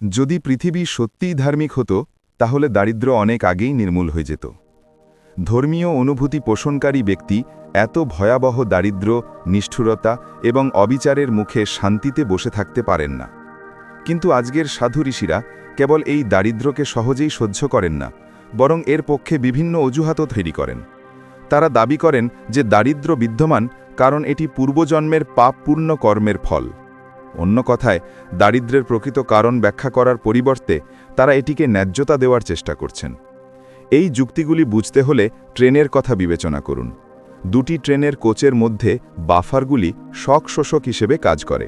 যদি পৃথিবী সত্যিই ধার্মিক হতো তাহলে দারিদ্র্য অনেক আগেই নির্মূল হয়ে যেত। ধর্মীয় অনুভূতি পোষণকারী ব্যক্তি এত ভয়াবহ দারিদ্র্য, নিষ্ঠুরতা এবং অবিচারের মুখে শান্তিতে বসে থাকতে পারেন না। কিন্তু আজকের সাধু ঋষিরা কেবল এই দারিদ্র্যকে সহজেই সহ্য করেন না, বরং এর পক্ষে বিভিন্ন অজুহাতও তৈরি করেন। তারা দাবি করেন যে দারিদ্র্য বিদ্যমান কারণ এটি পূর্বজন্মের পাপপূর্ণ কর্মের ফল। অন্য কথায়, দারিদ্র্যের প্রকৃত কারণ ব্যাখ্যা করার পরিবর্তে তারা এটিকে ন্যায্যতা দেওয়ার চেষ্টা করছেন। এই যুক্তিগুলি বুঝতে হলে ট্রেনের কথা বিবেচনা করুন। দুটি ট্রেনের কোচের মধ্যে বাফারগুলি শক শোষক হিসেবে কাজ করে।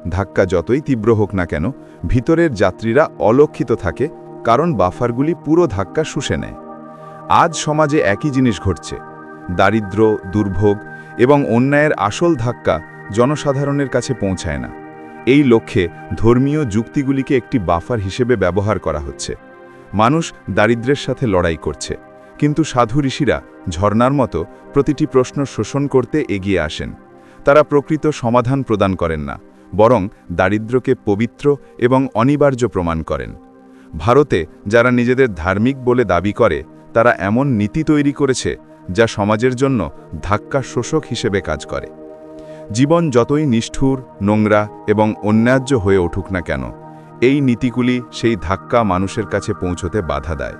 ধাক্কা যতই তীব্র হোক না কেন, ভিতরের যাত্রীরা অলক্ষিত থাকে, কারণ বাফারগুলি পুরো ধাক্কা শুষে নেয়। আজ সমাজে একই জিনিস ঘটছে। দারিদ্র্য, দুর্ভোগ এবং অন্যায়ের আসল ধাক্কা জনসাধারণের কাছে পৌঁছায় না। এই লক্ষ্যে ধর্মীয় যুক্তিগুলিকে একটি বাফার হিসেবে ব্যবহার করা হচ্ছে। মানুষ দারিদ্র্যের সাথে লড়াই করছে, কিন্তু সাধু ঋষিরা ঝর্ণার মতো প্রতিটি প্রশ্ন শোষণ করতে এগিয়ে আসেন। তারা প্রকৃত সমাধান প্রদান করেন না, বরং দারিদ্র্যকে পবিত্র এবং অনিবার্য প্রমাণ করেন। ভারতে যারা নিজেদের ধার্মিক বলে দাবি করে, তারা এমন নীতি তৈরি করেছে যা সমাজের জন্য ধাক্কা শোষক হিসেবে কাজ করে। জীবন যতই নিষ্ঠুর, নোংরা এবং অন্যায্য হয়ে উঠুক না কেন, এই নীতিগুলি সেই ধাক্কা মানুষের কাছে পৌঁছতে বাধা দেয়।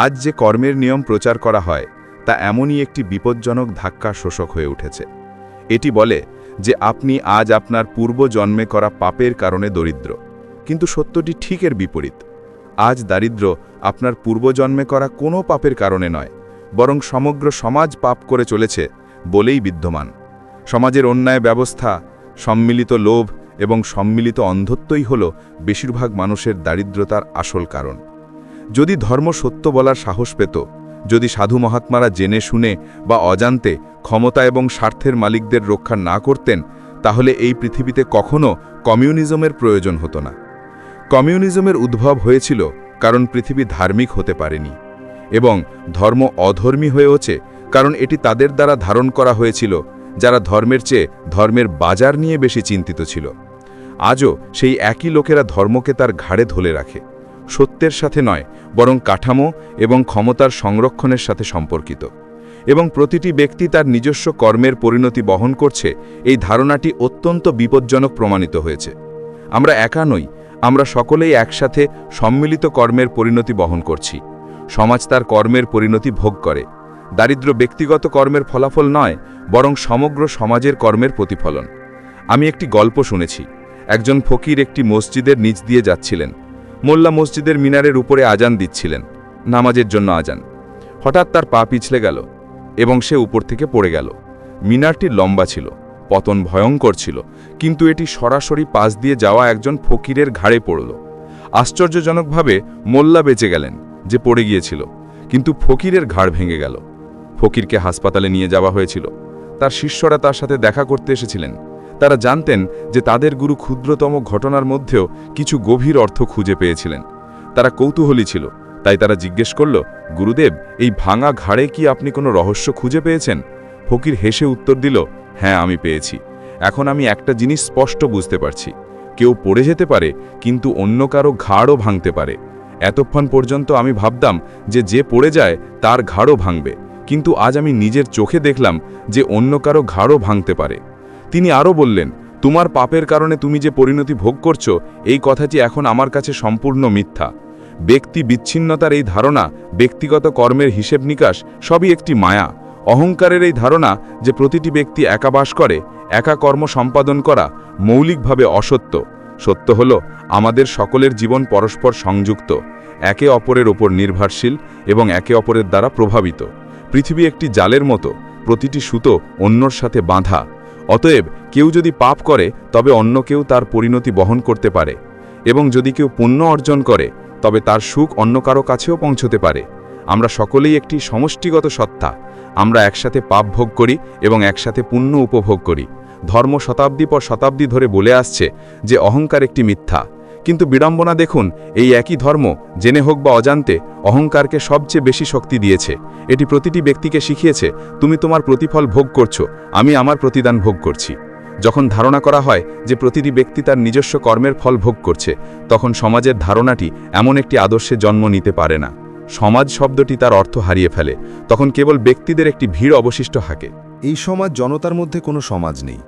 আজ যে কর্মের নিয়ম প্রচার করা হয় তা এমনই একটি বিপজ্জনক ধাক্কা শোষক হয়ে উঠেছে। এটি বলে যে আপনি আজ আপনার পূর্বজন্মে করা পাপের কারণে দরিদ্র, কিন্তু সত্যটি ঠিক এর বিপরীত। আজ দারিদ্র্য আপনার পূর্বজন্মে করা কোনো পাপের কারণে নয়, বরং সমগ্র সমাজ পাপ করে চলেছে বলেই বিদ্যমান। সমাজের অন্যায় ব্যবস্থা, সম্মিলিত লোভ এবং সম্মিলিত অন্ধত্বই হল বেশিরভাগ মানুষের দারিদ্রতার আসল কারণ। যদি ধর্ম সত্য বলার সাহস পেত, যদি সাধু মহাত্মারা জেনে শুনে বা অজান্তে ক্ষমতা এবং স্বার্থের মালিকদের রক্ষা না করতেন, তাহলে এই পৃথিবীতে কখনো কমিউনিজমের প্রয়োজন হতো না। কমিউনিজমের উদ্ভব হয়েছিল কারণ পৃথিবী ধার্মিক হতে পারেনি, এবং ধর্ম অধর্মী হয়েছে কারণ এটি তাদের দ্বারা ধারণ করা হয়েছিল যারা ধর্মের চেয়ে ধর্মের বাজার নিয়ে বেশি চিন্তিত ছিল। আজও সেই একই লোকেরা ধর্মকে তার ঘাড়ে ধরে রাখে, সত্যের সাথে নয়, বরং কাঠামো এবং ক্ষমতার সংরক্ষণের সাথে সম্পর্কিত। এবং প্রতিটি ব্যক্তি তার নিজস্ব কর্মের পরিণতি বহন করছে, এই ধারণাটি অত্যন্ত বিপজ্জনক প্রমাণিত হয়েছে। আমরা একা নই, আমরা সকলেই একসাথে সম্মিলিত কর্মের পরিণতি বহন করছি। সমাজ তার কর্মের পরিণতি ভোগ করে। দারিদ্র্য ব্যক্তিগত কর্মের ফলাফল নয়, বরং সমগ্র সমাজের কর্মের প্রতিফলন। আমি একটি গল্প শুনেছি। একজন ফকির একটি মসজিদের নিচ দিয়ে যাচ্ছিলেন। মোল্লা মসজিদের মিনারের উপরে আজান দিচ্ছিলেন, নামাজের জন্য আজান। হঠাৎ তার পা পিছলে গেল এবং সে উপর থেকে পড়ে গেল। মিনারটি লম্বা ছিল, পতন ভয়ঙ্কর ছিল, কিন্তু এটি সরাসরি পাশ দিয়ে যাওয়া একজন ফকিরের ঘাড়ে পড়ল। আশ্চর্যজনকভাবে মোল্লা বেঁচে গেলেন, যে পড়ে গিয়েছিল, কিন্তু ফকিরের ঘাড় ভেঙে গেল। ফকিরকে হাসপাতালে নিয়ে যাওয়া হয়েছিল। তার শিষ্যরা তার সাথে দেখা করতে এসেছিলেন। তারা জানতেন যে তাদের গুরু ক্ষুদ্রতম ঘটনার মধ্যেও কিছু গভীর অর্থ খুঁজে পেয়েছিলেন। তারা কৌতূহলী ছিল, তাই তারা জিজ্ঞেস করল, গুরুদেব, এই ভাঙা ঘাড়ে কি আপনি কোনো রহস্য খুঁজে পেয়েছেন? ফকির হেসে উত্তর দিল, হ্যাঁ, আমি পেয়েছি। এখন আমি একটা জিনিস স্পষ্ট বুঝতে পারছি। কেউ পড়ে যেতে পারে, কিন্তু অন্য কারো ঘাড়ও ভাঙতে পারে। এতক্ষণ পর্যন্ত আমি ভাবতাম যে পড়ে যায় তার ঘাড়ও ভাঙবে, কিন্তু আজ আমি নিজের চোখে দেখলাম যে অন্য কারো ঘাড়ও ভাঙতে পারে। তিনি আরও বললেন, তোমার পাপের কারণে তুমি যে পরিণতি ভোগ করছো, এই কথাটি এখন আমার কাছে সম্পূর্ণ মিথ্যা। ব্যক্তি বিচ্ছিন্নতার এই ধারণা, ব্যক্তিগত কর্মের হিসেব নিকাশ, সবই একটি মায়া। অহংকারের এই ধারণা যে প্রতিটি ব্যক্তি একা বাস করে, একা কর্ম সম্পাদন করা, মৌলিকভাবে অসত্য। সত্য হল আমাদের সকলের জীবন পরস্পর সংযুক্ত, একে অপরের ওপর নির্ভরশীল এবং একে অপরের দ্বারা প্রভাবিত। পৃথিবী একটি জালের মতো, প্রতিটি সুতো অন্যর সাথে বাঁধা। অতএব কেউ যদি পাপ করে, তবে অন্য কেউ তার পরিণতি বহন করতে পারে, এবং যদি কেউ পুণ্য অর্জন করে, তবে তার সুখ অন্য কারো কাছেও পৌঁছতে পারে। আমরা সকলেই একটি সমষ্টিগত সত্তা। আমরা একসাথে পাপ ভোগ করি এবং একসাথে পুণ্য উপভোগ করি। ধর্ম শতাব্দী পর শতাব্দী ধরে বলে আসছে যে অহংকার একটি মিথ্যা, কিন্তু বিড়ম্বনা দেখুন, এই একই ধর্ম জেনে হোক বা অজান্তে অহংকারকে সবচেয়ে বেশি শক্তি দিয়েছে। এটি প্রতিটি ব্যক্তিকে শিখিয়েছে, তুমি তোমার প্রতিফল ভোগ করছো, আমি আমার প্রতিদান ভোগ করছি। যখন ধারণা করা হয় যে প্রতিটি ব্যক্তি তার নিজস্ব কর্মের ফল ভোগ করছে, তখন সমাজের ধারণাটি এমন একটি আদর্শে জন্ম নিতে পারে না। সমাজ শব্দটি তার অর্থ হারিয়ে ফেলে, তখন কেবল ব্যক্তিদের একটি ভিড় অবশিষ্ট থাকে। এই সমাজ জনতার মধ্যে কোনো সমাজ নেই।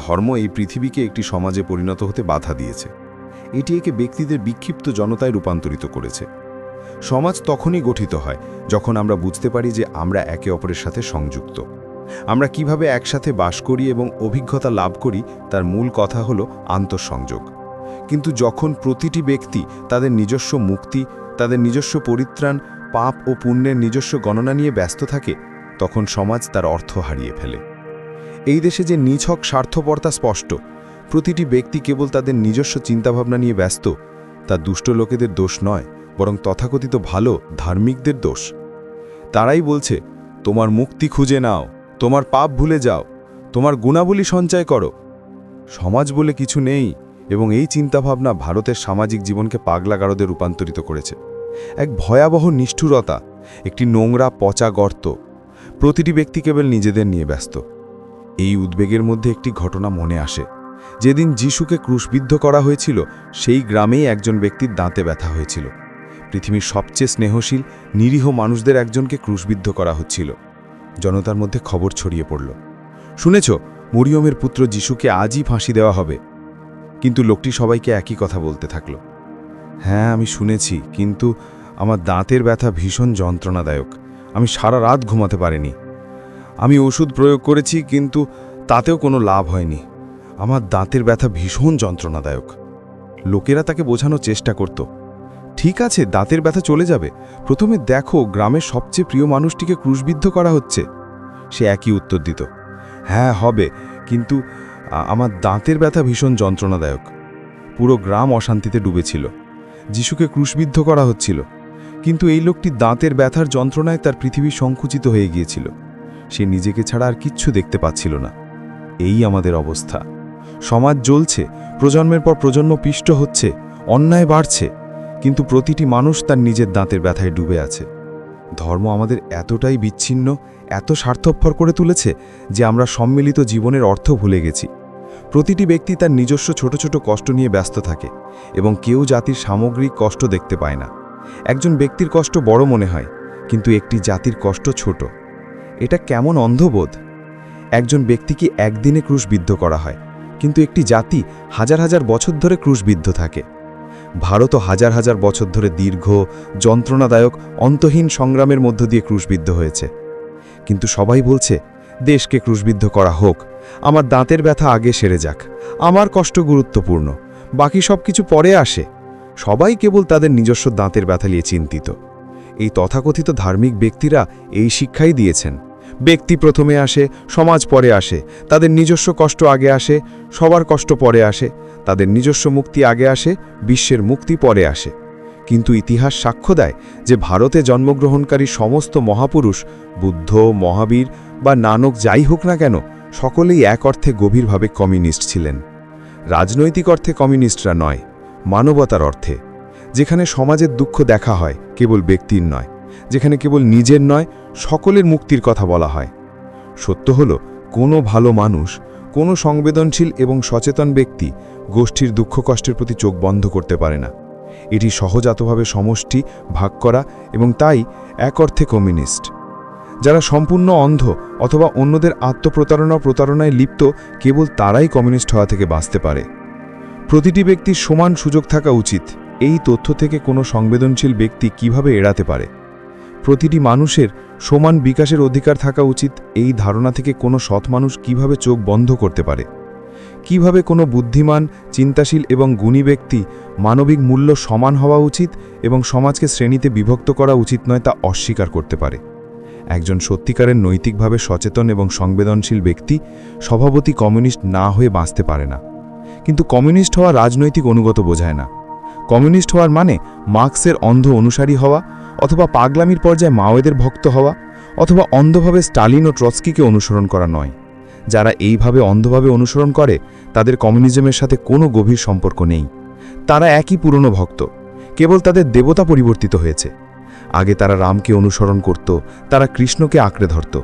ধর্ম এই পৃথিবীকে একটি সমাজে পরিণত হতে বাধা দিয়েছে। এটি একে ব্যক্তিদের বিক্ষিপ্ত জনতায় রূপান্তরিত করেছে। সমাজ তখনই গঠিত হয় যখন আমরা বুঝতে পারি যে আমরা একে অপরের সাথে সংযুক্ত। আমরা কিভাবে একসাথে বাস করি এবং অভিজ্ঞতা লাভ করি তার মূল কথা হলো আন্তঃসংযোগ। কিন্তু যখন প্রতিটি ব্যক্তি তাদের নিজস্ব মুক্তি, তাদের নিজস্ব পরিত্রাণ, পাপ ও পুণ্যের নিজস্ব গণনা নিয়ে ব্যস্ত থাকে, তখন সমাজ তার অর্থ হারিয়ে ফেলে। এই দেশে যে নিছক স্বার্থপরতা স্পষ্ট। প্রতিটি ব্যক্তি কেবল তাদের নিজস্ব চিন্তাভাবনা নিয়ে ব্যস্ত। তা দুষ্ট লোকেদের দোষ নয়, বরং তথাকথিত ভালো ধার্মিকদের দোষ। তারাই বলছে, তোমার মুক্তি খুঁজে নাও, তোমার পাপ ভুলে যাও, তোমার গুণাবলী সঞ্চয় করো। সমাজ বলে কিছু নেই, এবং এই চিন্তাভাবনা ভারতের সামাজিক জীবনকে পাগলাগারদে রূপান্তরিত করেছে। এক ভয়াবহ নিষ্ঠুরতা, একটি নোংরা পচা গর্ত। প্রতিটি ব্যক্তি কেবল নিজেদের নিয়ে ব্যস্ত। এই উদ্বেগের মধ্যে একটি ঘটনা মনে আসে। যেদিন যিশুকে ক্রুশবিদ্ধ করা হয়েছিল, সেই গ্রামেই একজন ব্যক্তির দাঁতে ব্যথা হয়েছিল। পৃথিবীর সবচেয়ে স্নেহশীল, নিরীহ মানুষদের একজনকে ক্রুশবিদ্ধ করা হচ্ছিল। জনতার মধ্যে খবর ছড়িয়ে পড়ল, শুনেছ, মরিয়মের পুত্র যিশুকে আজই ফাঁসি দেওয়া হবে। কিন্তু লোকটি সবাইকে একই কথা বলতে থাকল, হ্যাঁ আমি শুনেছি, কিন্তু আমার দাঁতের ব্যথা ভীষণ যন্ত্রণাদায়ক। আমি সারা রাত ঘুমাতে পারিনি। আমি ওষুধ প্রয়োগ করেছি, কিন্তু তাতেও কোনো লাভ হয়নি। আমার দাঁতের ব্যথা ভীষণ যন্ত্রণাদায়ক। লোকেরা তাকে বোঝানোর চেষ্টা করত, ঠিক আছে, দাঁতের ব্যথা চলে যাবে, প্রথমে দেখো গ্রামের সবচেয়ে প্রিয় মানুষটিকে ক্রুশবিদ্ধ করা হচ্ছে। সে একই উত্তর দিত, হ্যাঁ হবে, কিন্তু আমার দাঁতের ব্যথা ভীষণ যন্ত্রণাদায়ক। পুরো গ্রাম অশান্তিতে ডুবেছিল। যিশুকে ক্রুশবিদ্ধ করা হচ্ছিল, কিন্তু এই লোকটি দাঁতের ব্যথার যন্ত্রণায় তার পৃথিবী সংকুচিত হয়ে গিয়েছিল। সে নিজেকে ছাড়া আর কিচ্ছু দেখতে পাচ্ছিল না। এই আমাদের অবস্থা। সমাজ জ্বলছে, প্রজন্মের পর প্রজন্ম পিষ্ট হচ্ছে, অন্যায় বাড়ছে, কিন্তু প্রতিটি মানুষ তার নিজের দাঁতের ব্যথায় ডুবে আছে। ধর্ম আমাদের এতটাই বিচ্ছিন্ন, এত স্বার্থপর করে তুলেছে যে আমরা সম্মিলিত জীবনের অর্থ ভুলে গেছি। প্রতিটি ব্যক্তি তার নিজস্ব ছোট ছোট কষ্ট নিয়ে ব্যস্ত থাকে, এবং কেউ জাতির সামগ্রিক কষ্ট দেখতে পায় না। একজন ব্যক্তির কষ্ট বড় মনে হয়, কিন্তু একটি জাতির কষ্ট ছোট। এটা কেমন অন্ধবোধ! একজন ব্যক্তিকে একদিনে ক্রুশবিদ্ধ করা হয়, কিন্তু একটি জাতি হাজার হাজার বছর ধরে ক্রুশবিদ্ধ থাকে। ভারতও হাজার হাজার বছর ধরে দীর্ঘ, যন্ত্রণাদায়ক, অন্তহীন সংগ্রামের মধ্য দিয়ে ক্রুশবিদ্ধ হয়েছে। কিন্তু সবাই বলছে, দেশকে ক্রুশবিদ্ধ করা হোক, আমার দাঁতের ব্যথা আগে সেরে যাক, আমার কষ্ট গুরুত্বপূর্ণ, বাকি সব কিছু পরে আসে। সবাই কেবল তাদের নিজস্ব দাঁতের ব্যথা নিয়ে চিন্তিত। এই তথাকথিত ধার্মিক ব্যক্তিরা এই শিক্ষাই দিয়েছেন, ব্যক্তি প্রথমে আসে, সমাজ পরে আসে, তাদের নিজস্ব কষ্ট আগে আসে, সবার কষ্ট পরে আসে, তাদের নিজস্ব মুক্তি আগে আসে, বিশ্বের মুক্তি পরে আসে। কিন্তু ইতিহাস সাক্ষ্য দেয় যে ভারতে জন্মগ্রহণকারী সমস্ত মহাপুরুষ, বুদ্ধ, মহাবীর বা নানক যাই হোক না কেন, সকলেই এক অর্থে গভীরভাবে কমিউনিস্ট ছিলেন। রাজনৈতিক অর্থে কমিউনিস্টরা নয়, মানবতার অর্থে। যেখানে সমাজের দুঃখ দেখা হয়, কেবল ব্যক্তির নয়, যেখানে কেবল নিজের নয়, সকলের মুক্তির কথা বলা হয়। সত্য হলো, কোনো ভালো মানুষ, কোনো সংবেদনশীল এবং সচেতন ব্যক্তি গোষ্ঠীর দুঃখ কষ্টের প্রতি চোখ বন্ধ করতে পারে না। এটি সহজাতভাবে সমষ্টি ভাগ করা, এবং তাই এক অর্থে কমিউনিস্ট। যারা সম্পূর্ণ অন্ধ অথবা অন্যদের প্রতারণায় লিপ্ত, কেবল তারাই কমিউনিস্ট হওয়া থেকে বাঁচতে পারে। প্রতিটি ব্যক্তির সমান সুযোগ থাকা উচিত, এই তথ্য থেকে কোনো সংবেদনশীল ব্যক্তি কিভাবে এড়াতে পারে। প্রতিটি মানুষের সমান বিকাশের অধিকার থাকা উচিত, এই ধারণা থেকে কোনো সৎ মানুষ কিভাবে চোখ বন্ধ করতে পারে। কিভাবে কোনো বুদ্ধিমান, চিন্তাশীল এবং গুণী ব্যক্তি মানবিক মূল্য সমান হওয়া উচিত এবং সমাজকে শ্রেণীতে বিভক্ত করা উচিত নয় তা অস্বীকার করতে পারে। একজন সত্যিকারের নৈতিকভাবে সচেতন এবং সংবেদনশীল ব্যক্তি স্বভাবতই কমিউনিস্ট না হয়ে বাঁচতে পারে না। কিন্তু কমিউনিস্ট হওয়া রাজনৈতিক অনুগত বোঝায় না। কমিউনিস্ট হওয়ার মানে মার্ক্সের অন্ধ অনুসারী হওয়া, অথবা পাগলামির পর্যায়ে মাওয়েদের ভক্ত হওয়া, অথবা অন্ধভাবে স্টালিন ও ট্রৎস্কিকে অনুসরণ করা নয়। যারা এইভাবে অন্ধভাবে অনুসরণ করে, তাদের কমিউনিজমের সাথে কোনো গভীর সম্পর্ক নেই। তারা একই পুরনো ভক্ত, কেবল তাদের দেবতা পরিবর্তিত হয়েছে। আগে তারা রামকে অনুসরণ করত, তারা কৃষ্ণকে আঁকড়ে ধরত।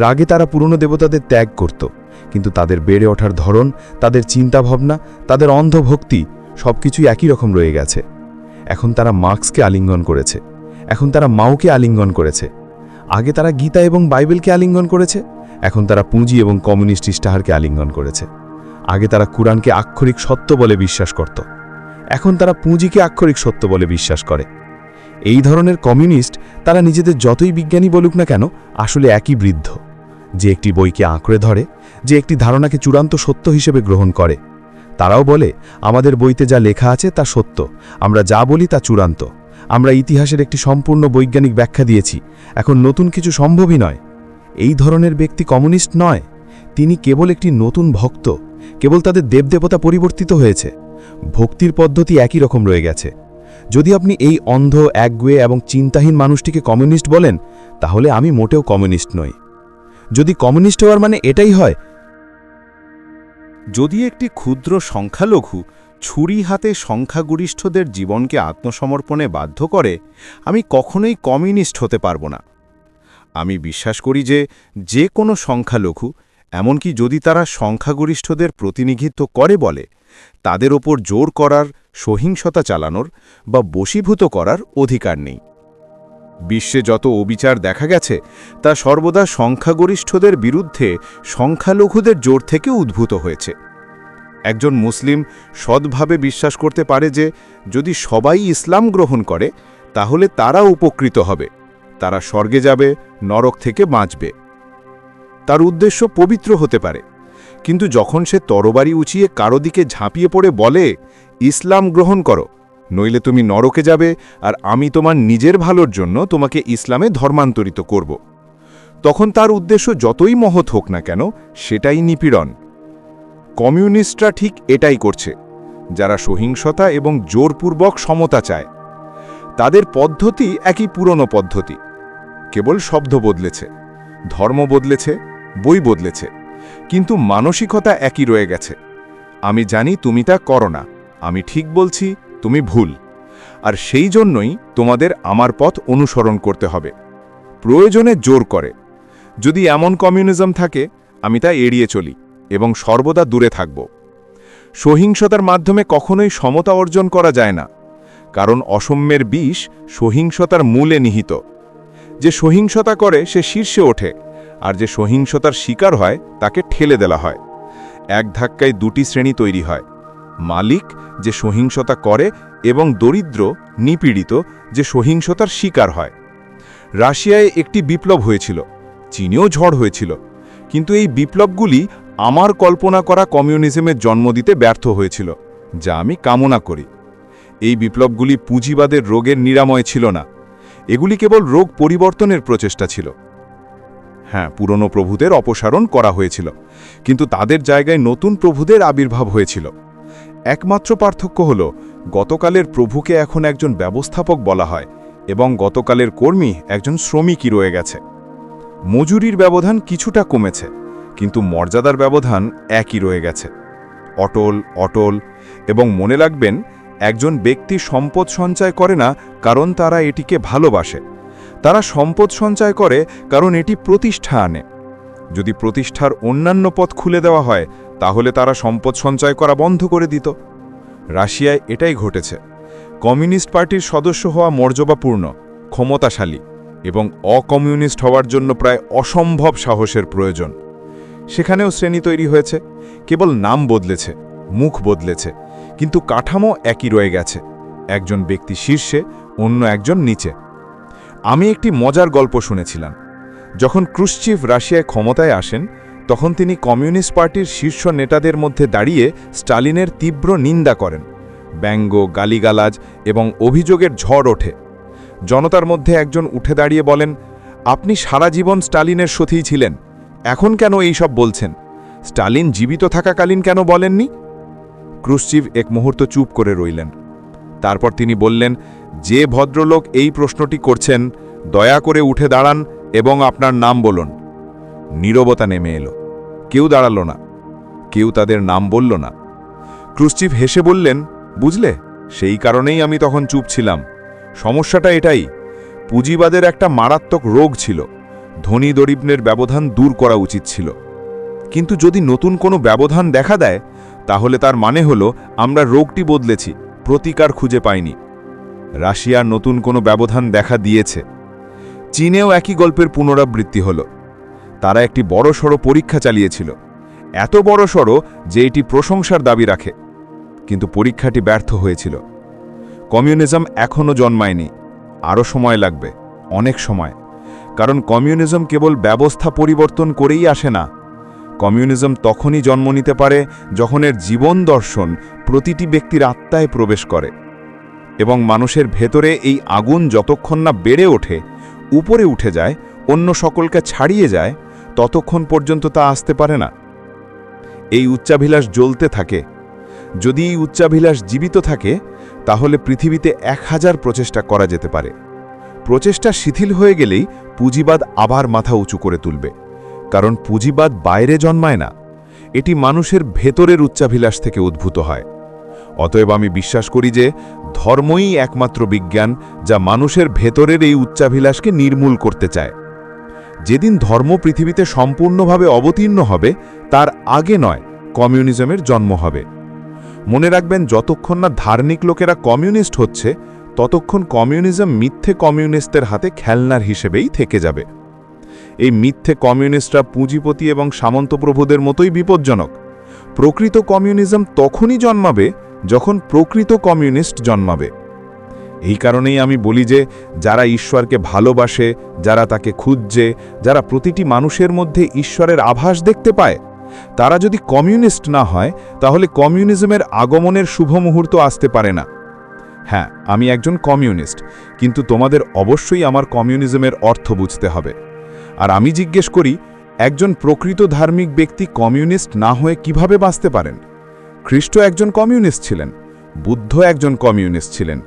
রাগে তারা পুরনো দেবতাদের ত্যাগ করত, কিন্তু তাদের বেড়ে ওঠার ধরন, তাদের চিন্তাভাবনা, তাদের অন্ধভক্তি সবকিছুই একই রকম রয়ে গেছে। এখন তারা মার্ক্সকে আলিঙ্গন করেছে, এখন তারা মাওকে আলিঙ্গন করেছে। আগে তারা গীতা এবং বাইবেলকে আলিঙ্গন করেছে, এখন তারা পুঁজি এবং কমিউনিস্ট ইস্তাহারকে আলিঙ্গন করেছে। আগে তারা কুরআনকে আক্ষরিক সত্য বলে বিশ্বাস করত, এখন তারা পুঁজিকে আক্ষরিক সত্য বলে বিশ্বাস করে। এই ধরনের কমিউনিস্ট তারা নিজেদের যতই বিজ্ঞানী বলুক না কেন, আসলে একই বৃদ্ধ, যে একটি বইকে আঁকড়ে ধরে, যে একটি ধারণাকে চূড়ান্ত সত্য হিসেবে গ্রহণ করে। তারাও বলে, আমাদের বইতে যা লেখা আছে তা সত্য, আমরা যা বলি তা চূড়ান্ত, আমরা ইতিহাসের একটি সম্পূর্ণ বৈজ্ঞানিক ব্যাখ্যা দিয়েছি, এখন নতুন কিছু সম্ভবই নয়। এই ধরনের ব্যক্তি কমিউনিস্ট নয়, তিনি কেবল একটি নতুন ভক্ত, কেবল তাদের দেবদেবতা পরিবর্তিত হয়েছে। ভক্তির পদ্ধতি একই রকম রয়ে গেছে। যদি আপনি এই অন্ধ, একগুয়ে এবং চিন্তাহীন মানুষটিকে কমিউনিস্ট বলেন, তাহলে আমি মোটেও কমিউনিস্ট নই। যদি কমিউনিস্ট হওয়ার মানে এটাই হয়, যদি একটি ক্ষুদ্র সংখ্যালঘু ছুরি হাতে সংখ্যাগরিষ্ঠদের জীবনকে আত্মসমর্পণে বাধ্য করে, আমি কখনোই কমিউনিস্ট হতে পারব না। আমি বিশ্বাস করি যে কোনো সংখ্যালঘু, এমনকি যদি তারা সংখ্যাগরিষ্ঠদের প্রতিনিধিত্ব করে বলে, তাদের ওপর জোর করার, সহিংসতা চালানোর বা বশীভূত করার অধিকার নেই। বিশ্বে যত অবিচার দেখা গেছে তা সর্বদা সংখ্যাগরিষ্ঠদের বিরুদ্ধে সংখ্যালঘুদের জোর থেকে উদ্ভূত হয়েছে। একজন মুসলিম সৎভাবে বিশ্বাস করতে পারে যে যদি সবাই ইসলাম গ্রহণ করে তাহলে তারা উপকৃত হবে, তারা স্বর্গে যাবে, নরক থেকে বাঁচবে। তার উদ্দেশ্য পবিত্র হতে পারে, কিন্তু যখন সে তরবারি উঁচিয়ে কারো দিকে ঝাঁপিয়ে পড়ে বলে, ইসলাম গ্রহণ করো, নইলে তুমি নরকে যাবে আর আমি তোমার নিজের ভালোর জন্য তোমাকে ইসলামে ধর্মান্তরিত করব, তখন তার উদ্দেশ্য যতই মহৎ হোক না কেন, সেটাই নিপীড়ন। কমিউনিস্টরা ঠিক এটাই করছে, যারা সহিংসতা এবং জোরপূর্বক সমতা চায়। তাদের পদ্ধতি একই পুরনো পদ্ধতি, কেবল শব্দ বদলেছে, ধর্ম বদলেছে, বই বদলেছে, কিন্তু মানসিকতা একই রয়ে গেছে। আমি জানি তুমি তা করো না, আমি ঠিক বলছি, তুমি ভুল, আর সেই জন্যই তোমাদের আমার পথ অনুসরণ করতে হবে। প্রয়োজনে জোর করে। যদি এমন কমিউনিজম থাকে, আমি তা এড়িয়ে চলি এবং সর্বদা দূরে থাকব। সহিংসতার মাধ্যমে কখনোই সমতা অর্জন করা যায় না, কারণ অসাম্যের বিষ সহিংসতার মূলে নিহিত। যে সহিংসতা করে সে শীর্ষে ওঠে, আর যে সহিংসতার শিকার হয় তাকে ঠেলে দেওয়া হয়। এক ধাক্কায় দুটি শ্রেণী তৈরি হয়, মালিক যে সহিংসতা করে এবং দরিদ্র, নিপীড়িত যে সহিংসতার শিকার হয়। রাশিয়ায় একটি বিপ্লব হয়েছিল, চীনেও ঝড় হয়েছিল, কিন্তু এই বিপ্লবগুলি আমার কল্পনা করা কমিউনিজমের জন্ম দিতে ব্যর্থ হয়েছিল, যা আমি কামনা করি। এই বিপ্লবগুলি পুঁজিবাদের রোগের নিরাময় ছিল না, এগুলি কেবল রোগ পরিবর্তনের প্রচেষ্টা ছিল। হ্যাঁ, পুরনো প্রভুদের অপসারণ করা হয়েছিল, কিন্তু তাদের জায়গায় নতুন প্রভুদের আবির্ভাব হয়েছিল। একমাত্র পার্থক্য হল, গতকালের প্রভুকে এখন একজন ব্যবস্থাপক বলা হয় এবং গতকালের কর্মী একজন শ্রমিকই রয়ে গেছে। মজুরির ব্যবধান কিছুটা কমেছে, কিন্তু মর্যাদার ব্যবধান একই রয়ে গেছে, অটল অটল। এবং মনে রাখবেন, একজন ব্যক্তি সম্পদ সঞ্চয় করে না কারণ তারা এটিকে ভালোবাসে, তারা সম্পদ সঞ্চয় করে কারণ এটি প্রতিষ্ঠা আনে। যদি প্রতিষ্ঠার অন্যান্য পথ খুলে দেওয়া হয়, তাহলে তারা সম্পদ সঞ্চয় করা বন্ধ করে দিত। রাশিয়ায় এটাই ঘটেছে। কমিউনিস্ট পার্টির সদস্য হওয়া মর্যাদাপূর্ণ, ক্ষমতাশালী এবং অকমিউনিস্ট হওয়ার জন্য প্রায় অসম্ভব সাহসের প্রয়োজন। সেখানেও শ্রেণী তৈরি হয়েছে, কেবল নাম বদলেছে, মুখ বদলেছে, কিন্তু কাঠামো একই রয়ে গেছে। একজন ব্যক্তি শীর্ষে, অন্য একজন নিচে। আমি একটি মজার গল্প শুনেছিলাম। যখন ক্রুশ্চিভ রাশিয়ায় ক্ষমতায় আসেন, তখন তিনি কমিউনিস্ট পার্টির শীর্ষ নেতাদের মধ্যে দাঁড়িয়ে স্টালিনের তীব্র নিন্দা করেন। ব্যঙ্গ, গালিগালাজ এবং অভিযোগের ঝড় ওঠে। জনতার মধ্যে একজন উঠে দাঁড়িয়ে বলেন, আপনি সারা জীবন স্টালিনের সাথেই ছিলেন, এখন কেন এই সব বলছেন? স্টালিন জীবিত থাকাকালীন কেন বলেননি? ক্রুশ্চিভ এক মুহূর্ত চুপ করে রইলেন। তারপর তিনি বললেন, যে ভদ্রলোক এই প্রশ্নটি করছেন, দয়া করে উঠে দাঁড়ান এবং আপনার নাম বলুন। নীরবতা নেমে এলো, কেউ দাঁড়ালো না, কেউ তাদের নাম বলল না। ক্রুশ্চিভ হেসে বললেন, বুঝলে, সেই কারণেই আমি তখন চুপ ছিলাম। সমস্যাটা এটাই, পুঁজিবাদের একটা মারাত্মক রোগ ছিল, ধনী দরিদ্রের ব্যবধান দূর করা উচিত ছিল। কিন্তু যদি নতুন কোনো ব্যবধান দেখা দেয় তাহলে তার মানে হলো আমরা রোগটি বদলেছি, প্রতিকার খুঁজে পাইনি। রাশিয়ার নতুন কোনো ব্যবধান দেখা দিয়েছে। চীনেও একই গল্পের পুনরাবৃত্তি হলো। তারা একটি বড়সড় পরীক্ষা চালিয়েছিল, এত বড়সড় যে এটি প্রশংসার দাবি রাখে, কিন্তু পরীক্ষাটি ব্যর্থ হয়েছিল। কমিউনিজম এখনও জন্মায়নি, আরও সময় লাগবে, অনেক সময়। কারণ কমিউনিজম কেবল ব্যবস্থা পরিবর্তন করেই আসে না। কমিউনিজম তখনই জন্ম নিতে পারে যখন এর জীবন দর্শন প্রতিটি ব্যক্তির আত্মায় প্রবেশ করে, এবং মানুষের ভেতরে এই আগুন যতক্ষণ না বেড়ে ওঠে, উপরে উঠে যায়, অন্য সকলকে ছাড়িয়ে যায়, ততক্ষণ পর্যন্ত তা আসতে পারে না। এই উচ্চাভিলাষ জ্বলতে থাকে। যদি এই উচ্চাভিলাষ জীবিত থাকে তাহলে পৃথিবীতে 1000 প্রচেষ্টা করা যেতে পারে। প্রচেষ্টা শিথিল হয়ে গেলেই পুঁজিবাদ আবার মাথা উঁচু করে তুলবে, কারণ পুঁজিবাদ বাইরে জন্মায় না, এটি মানুষের ভেতরের উচ্চাভিলাষ থেকে উদ্ভূত হয়। অতএব আমি বিশ্বাস করি যে ধর্মই একমাত্র বিজ্ঞান যা মানুষের ভেতরের এই উচ্চাভিলাষকে নির্মূল করতে চায়। যেদিন ধর্ম পৃথিবীতে সম্পূর্ণভাবে অবতীর্ণ হবে তার আগে নয় কমিউনিজমের জন্ম হবে। মনে রাখবেন, যতক্ষণ না ধার্মিক লোকেরা কমিউনিস্ট হচ্ছে ততক্ষণ কমিউনিজম মিথ্যে কমিউনিস্টদের হাতে খেলনার হিসেবেই থেকে যাবে। এই মিথ্যে কমিউনিস্টরা পুঁজিপতি এবং সামন্তপ্রভুদের মতোই বিপজ্জনক। প্রকৃত কমিউনিজম তখনই জন্মাবে যখন প্রকৃত কমিউনিস্ট জন্মাবে। এই কারণেই আমি বলি যে যারা ঈশ্বরকে ভালোবাসে, যারা তাকে খুঁজছে, যারা প্রতিটি মানুষের মধ্যে ঈশ্বরের আভাস দেখতে পায়, তারা যদি কমিউনিস্ট না হয় তাহলে কমিউনিজমের আগমনের শুভ মুহূর্ত আসতে পারে না। হ্যাঁ, আমি একজন কমিউনিস্ট, কিন্তু তোমাদের অবশ্যই আমার কমিউনিজমের অর্থ বুঝতে হবে। আর আমি জিজ্ঞেস করি, একজন প্রকৃত ধার্মিক ব্যক্তি কমিউনিস্ট না হয়ে কিভাবে বাঁচতে পারেন? খ্রিস্ট একজন কমিউনিস্ট ছিলেন, বুদ্ধ একজন কমিউনিস্ট ছিলেন,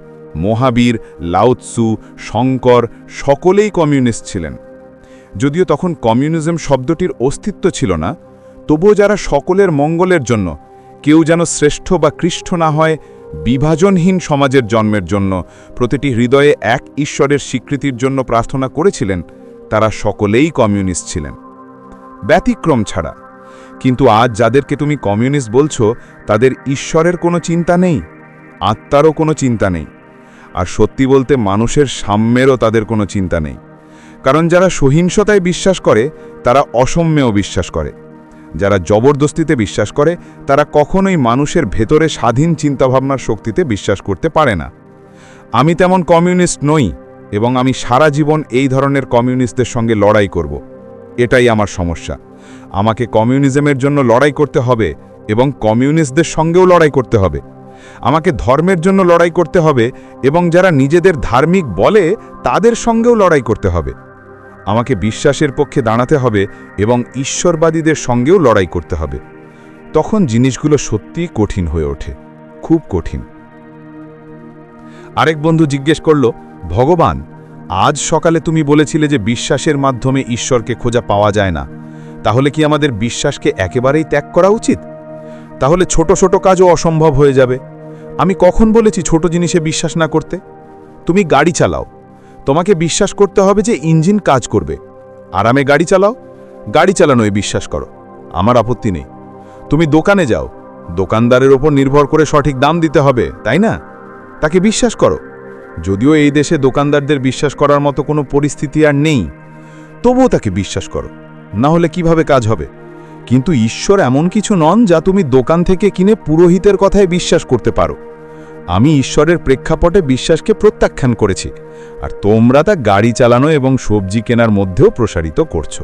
মহাবীর, লাওৎসু, শঙ্কর সকলেই কমিউনিস্ট ছিলেন। যদিও তখন কমিউনিজম শব্দটির অস্তিত্ব ছিল না, তবুও যারা সকলের মঙ্গলের জন্য, কেউ যেন শ্রেষ্ঠ বা কৃষ্ণ না হয়, বিভাজনহীন সমাজের জন্মের জন্য, প্রতিটি হৃদয়ে এক ঈশ্বরের স্বীকৃতির জন্য প্রার্থনা করেছিলেন, তারা সকলেই কমিউনিস্ট ছিলেন, ব্যতিক্রম ছাড়া। কিন্তু আজ যাদেরকে তুমি কমিউনিস্ট বলছো তাদের ঈশ্বরের কোনো চিন্তা নেই, আত্মারও কোনো চিন্তা নেই, আর সত্যি বলতে মানুষের সাম্যেরও তাদের কোনো চিন্তা নেই। কারণ যারা সহিংসতায় বিশ্বাস করে তারা অসম্যেও বিশ্বাস করে। যারা জবরদস্তিতে বিশ্বাস করে তারা কখনোই মানুষের ভেতরে স্বাধীন চিন্তাভাবনার শক্তিতে বিশ্বাস করতে পারে না। আমি তেমন কমিউনিস্ট নই, এবং আমি সারা জীবন এই ধরনের কমিউনিস্টদের সঙ্গে লড়াই করব। এটাই আমার সমস্যা। আমাকে কমিউনিজমের জন্য লড়াই করতে হবে এবং কমিউনিস্টদের সঙ্গেও লড়াই করতে হবে। আমাকে ধর্মের জন্য লড়াই করতে হবে এবং যারা নিজেদের ধার্মিক বলে তাদের সঙ্গেও লড়াই করতে হবে। আমাকে বিশ্বাসের পক্ষে দাঁড়াতে হবে এবং ঈশ্বরবাদীদের সঙ্গেও লড়াই করতে হবে। তখন জিনিসগুলো সত্যিই কঠিন হয়ে ওঠে, খুব কঠিন। আরেক বন্ধু জিজ্ঞেস করল, ভগবান, আজ সকালে তুমি বলেছিলে যে বিশ্বাসের মাধ্যমে ঈশ্বরকে খোঁজা পাওয়া যায় না, তাহলে কি আমাদের বিশ্বাসকে একেবারেই ত্যাগ করা উচিত? তাহলে ছোট ছোট কাজও অসম্ভব হয়ে যাবে। আমি কখন বলেছি ছোট জিনিসে বিশ্বাস না করতে? তুমি গাড়ি চালাও, তোমাকে বিশ্বাস করতে হবে যে ইঞ্জিন কাজ করবে। আরামে গাড়ি চালাও, গাড়ি চালানোয় বিশ্বাস করো, আমার আপত্তি নেই। তুমি দোকানে যাও, দোকানদারের ওপর নির্ভর করে সঠিক দাম দিতে হবে, তাই না? তাকে বিশ্বাস করো। যদিও এই দেশে দোকানদারদের বিশ্বাস করার মতো কোনো পরিস্থিতি আর নেই, তবুও তাকে বিশ্বাস করো, না হলে কিভাবে কাজ হবে? কিন্তু ঈশ্বর এমন কিছু নন যা তুমি দোকান থেকে কিনে পুরোহিতের কথায় বিশ্বাস করতে পারো। আমি ঈশ্বরের প্রেক্ষাপটে বিশ্বাসকে প্রত্যাখ্যান করেছি, আর তোমরা তা গাড়ি চালানো এবং সবজি কেনার মধ্যেও প্রসারিত করছো।